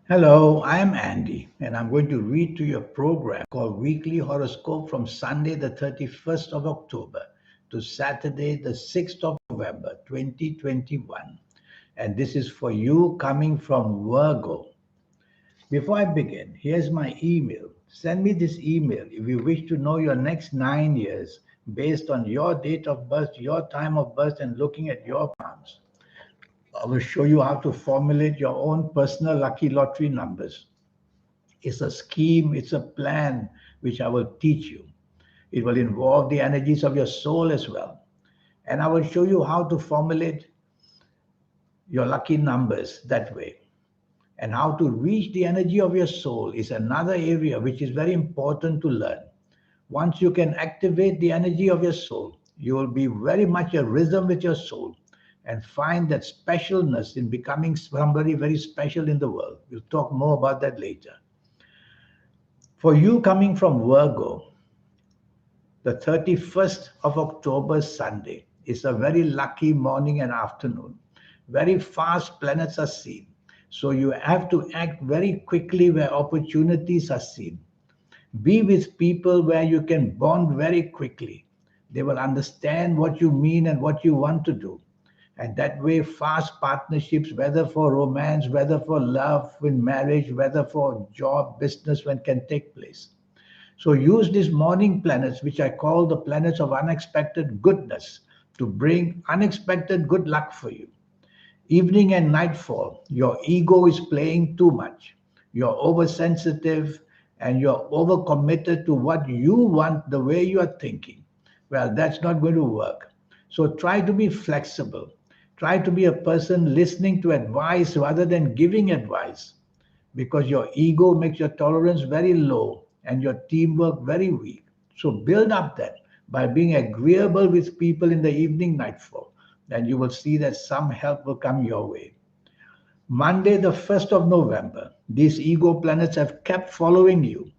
Hello, I am Andy, and I'm going to read to you a program called Weekly Horoscope from Sunday, the 31st of October to Saturday, the 6th of November, 2021. And this is for you coming from Virgo. Before I begin, here's my email. Send me this email if you wish to know your next 9 years based on your date of birth, your time of birth, and looking at your palms. I will show you how to formulate your own personal lucky lottery numbers. It's a scheme, it's a plan which I will teach you. It will involve the energies of your soul as well. And I will show you how to formulate your lucky numbers that way. And how to reach the energy of your soul is another area which is very important to learn. Once you can activate the energy of your soul, you will be very much a rhythm with your soul and find that specialness in becoming somebody very special in the world. We'll talk more about that later. For you coming from Virgo, the 31st of October, Sunday, is a very lucky morning and afternoon. Very fast planets are seen. So you have to act very quickly where opportunities are seen. Be with people where you can bond very quickly. They will understand what you mean and what you want to do. And that way, fast partnerships, whether for romance, whether for love, in marriage, whether for job, business, when can take place. So use these morning planets, which I call the planets of unexpected goodness, to bring unexpected good luck for you. Evening and nightfall, your ego is playing too much. You're oversensitive and you're overcommitted to what you want the way you are thinking. Well, that's not going to work. So try to be flexible. Try to be a person listening to advice rather than giving advice because your ego makes your tolerance very low and your teamwork very weak. So build up that by being agreeable with people in the evening nightfall, and you will see that some help will come your way. Monday, the 1st of November, these ego planets have kept following you,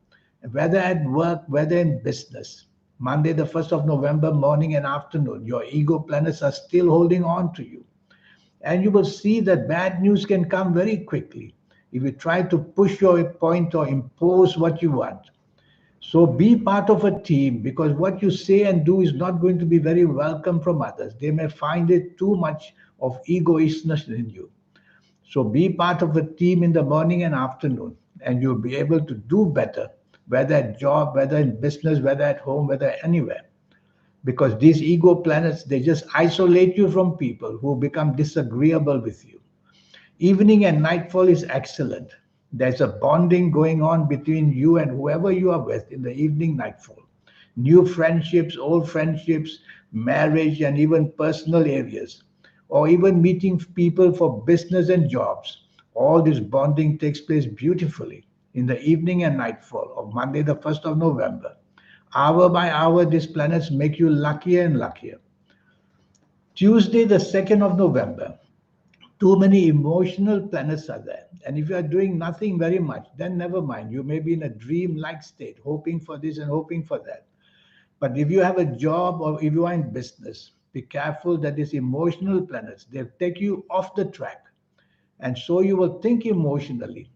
whether at work, whether in business. Monday, the 1st of November, morning and afternoon, your ego planets are still holding on to you. And you will see that bad news can come very quickly if you try to push your point or impose what you want. So be part of a team because what you say and do is not going to be very welcome from others. They may find it too much of egoishness in you. So be part of a team in the morning and afternoon, and you'll be able to do better, whether at job, whether in business, whether at home, whether anywhere. Because these ego planets, they just isolate you from people who become disagreeable with you. Evening and nightfall is excellent. There's a bonding going on between you and whoever you are with in the evening nightfall. New friendships, old friendships, marriage, and even personal areas, or even meeting people for business and jobs. All this bonding takes place beautifully in the evening and nightfall of Monday, the 1st of November. Hour by hour, these planets make you luckier and luckier. Tuesday, the 2nd of November, too many emotional planets are there. And if you are doing nothing very much, then never mind. You may be in a dream-like state, hoping for this and hoping for that. But if you have a job or if you are in business, be careful that these emotional planets, they take you off the track. And so you will think emotionally.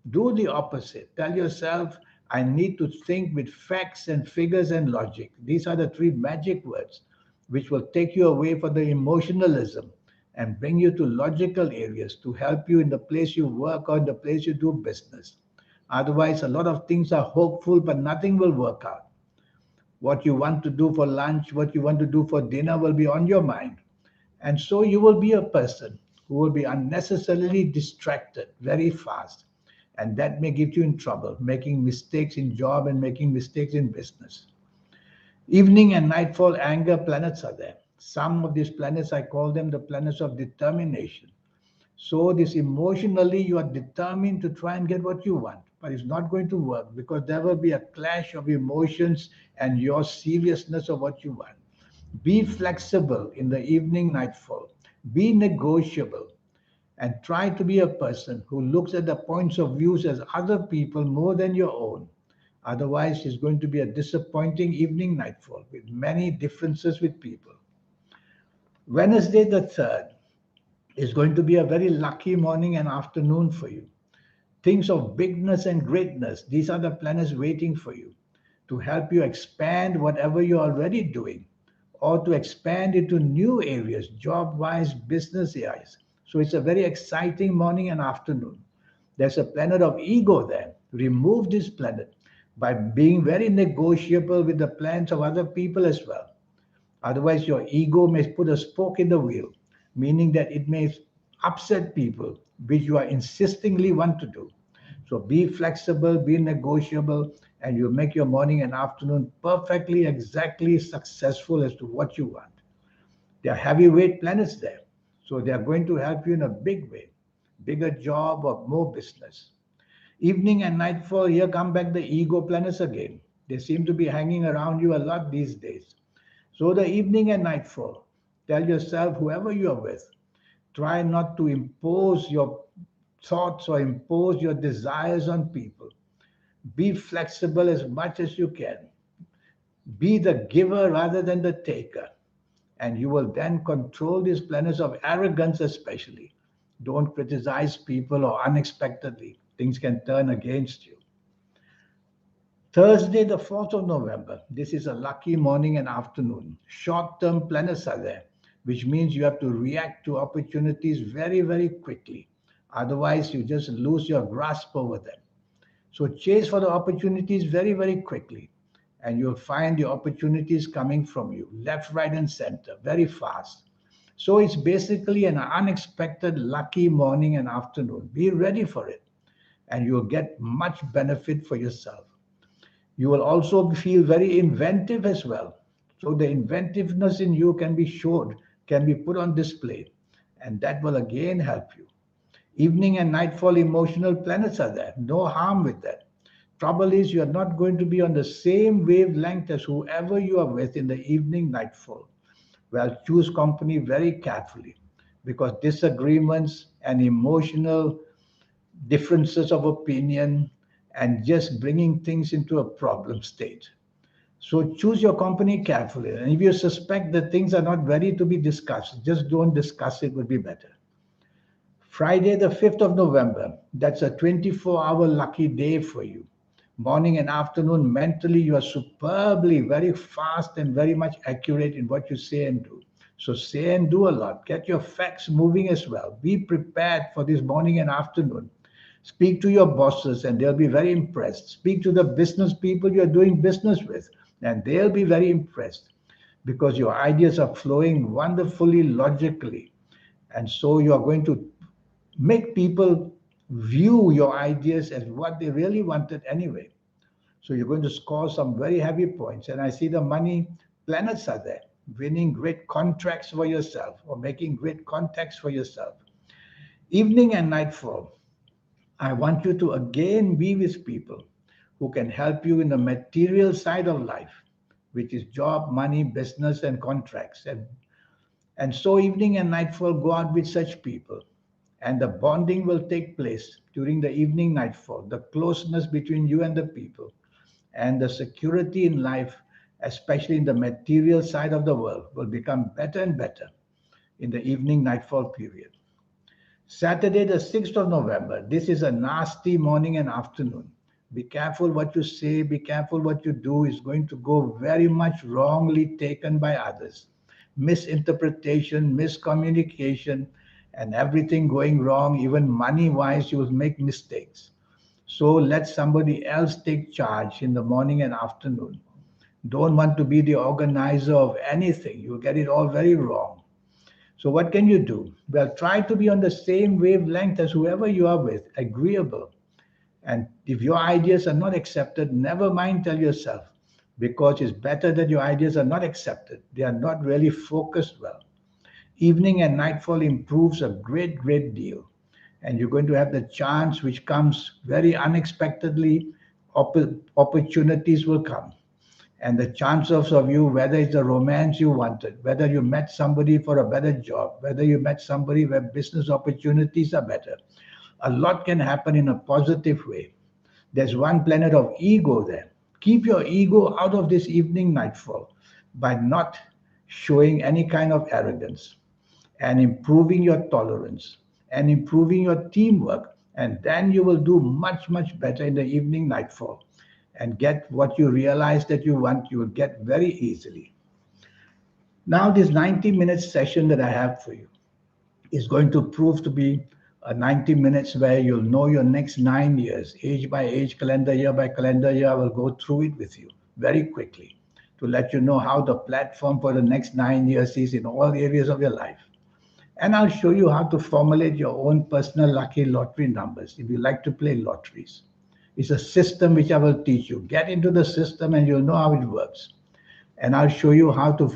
Do the opposite. Tell yourself, I need to think with facts and figures and logic. These are the three magic words which will take you away from the emotionalism and bring you to logical areas to help you in the place you work or in the place you do business. Otherwise, a lot of things are hopeful, but nothing will work out. What you want to do for lunch, what you want to do for dinner will be on your mind. And so you will be a person who will be unnecessarily distracted very fast. And that may get you in trouble, making mistakes in job and making mistakes in business. Evening and nightfall anger planets are there. Some of these planets, I call them the planets of determination. So this emotionally, you are determined to try and get what you want, but it's not going to work because there will be a clash of emotions and your seriousness of what you want. Be flexible in the evening nightfall. Be negotiable and try to be a person who looks at the points of views as other people more than your own. Otherwise, it's going to be a disappointing evening nightfall with many differences with people. Wednesday, the 3rd, is going to be a very lucky morning and afternoon for you. Things of bigness and greatness. These are the planets waiting for you to help you expand whatever you're already doing or to expand into new areas, job wise, business wise. So it's a very exciting morning and afternoon. There's a planet of ego there. Remove this planet by being very negotiable with the plans of other people as well. Otherwise, your ego may put a spoke in the wheel, meaning that it may upset people, which you are insistingly want to do. So be flexible, be negotiable, and you make your morning and afternoon perfectly, exactly successful as to what you want. There are heavyweight planets there. So they are going to help you in a big way. Bigger job or more business. Evening and nightfall, here come back the ego planets again. They seem to be hanging around you a lot these days. So the evening and nightfall, tell yourself, whoever you are with, try not to impose your thoughts or impose your desires on people. Be flexible as much as you can. Be the giver rather than the taker. And you will then control these planets of arrogance, especially. Don't criticize people or unexpectedly. Things can turn against you. Thursday, the 4th of November. This is a lucky morning and afternoon. Short term planets are there, which means you have to react to opportunities very, very quickly. Otherwise, you just lose your grasp over them. So, chase for the opportunities very, very quickly. And you'll find the opportunities coming from you, left, right, and center, very fast. So, it's basically an unexpected, lucky morning and afternoon. Be ready for it, and you'll get much benefit for yourself. You will also feel very inventive as well. So the inventiveness in you can be showed, can be put on display, and that will again help you. Evening and nightfall emotional planets are there. No harm with that. Trouble is, you are not going to be on the same wavelength as whoever you are with in the evening nightfall. Well, choose company very carefully because disagreements and emotional differences of opinion and just bringing things into a problem state. So choose your company carefully. And if you suspect that things are not ready to be discussed, just don't discuss it, would be better. Friday, the 5th of November, that's a 24-hour lucky day for you. Morning and afternoon, mentally, you are superbly, very fast, and very much accurate in what you say and do. So say and do a lot. Get your facts moving as well. Be prepared for this morning and afternoon. Speak to your bosses, and they'll be very impressed. Speak to the business people you're doing business with, and they'll be very impressed because your ideas are flowing wonderfully logically. And so you are going to make people view your ideas as what they really wanted anyway. So you're going to score some very heavy points. And I see the money planets are there, winning great contracts for yourself or making great contacts for yourself. Evening and nightfall, I want you to again be with people who can help you in the material side of life, which is job, money, business, and contracts. And so evening and nightfall, go out with such people. And the bonding will take place during the evening nightfall, the closeness between you and the people, and the security in life, especially in the material side of the world, will become better and better in the evening nightfall period. Saturday, the 6th of November, this is a nasty morning and afternoon. Be careful what you say, be careful what you do, is going to go very much wrongly taken by others. Misinterpretation, miscommunication, and everything going wrong, even money wise, you will make mistakes. So let somebody else take charge in the morning and afternoon. Don't want to be the organizer of anything, you'll get it all very wrong. So what can you do? Well, try to be on the same wavelength as whoever you are with, agreeable. And if your ideas are not accepted, never mind, tell yourself, because it's better that your ideas are not accepted. They are not really focused well. Evening and nightfall improves a great, great deal. And you're going to have the chance, which comes very unexpectedly, opportunities will come. And the chances of you, whether it's the romance you wanted, whether you met somebody for a better job, whether you met somebody where business opportunities are better, a lot can happen in a positive way. There's one planet of ego there. Keep your ego out of this evening nightfall by not showing any kind of arrogance and improving your tolerance and improving your teamwork And then you will do much, much better in the evening nightfall and get what you realize that you want, you will get very easily. Now, this 90-minute session that I have for you is going to prove to be a 90 minutes where you'll know your next 9 years, age by age, calendar year by calendar year. I will go through it with you very quickly to let you know how the platform for the next 9 years is in all areas of your life. And I'll show you how to formulate your own personal lucky lottery numbers if you like to play lotteries. It's a system which I will teach you. Get into the system and you'll know how it works. And I'll show you how to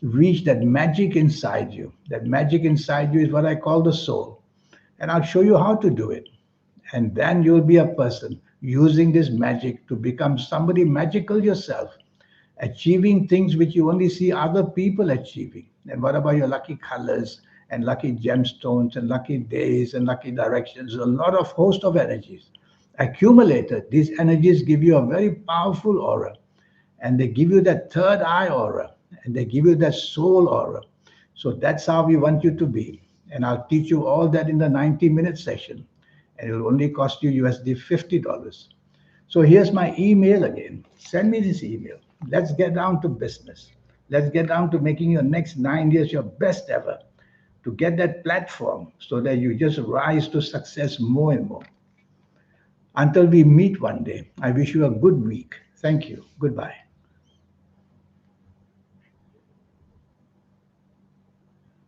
reach that magic inside you. That magic inside you is what I call the soul. And I'll show you how to do it. And then you'll be a person using this magic to become somebody magical yourself, achieving things which you only see other people achieving. And what about your lucky colors and lucky gemstones and lucky days and lucky directions? A lot of host of energies accumulated. These energies give you a very powerful aura, and they give you that third eye aura, and they give you that soul aura. So that's how we want you to be. And I'll teach you all that in the 90-minute session. And it will only cost you USD $50. So here's my email again. Send me this email. Let's get down to business. Let's get down to making your next 9 years your best ever, to get that platform so that you just rise to success more and more. Until we meet one day, I wish you a good week. Thank you. Goodbye.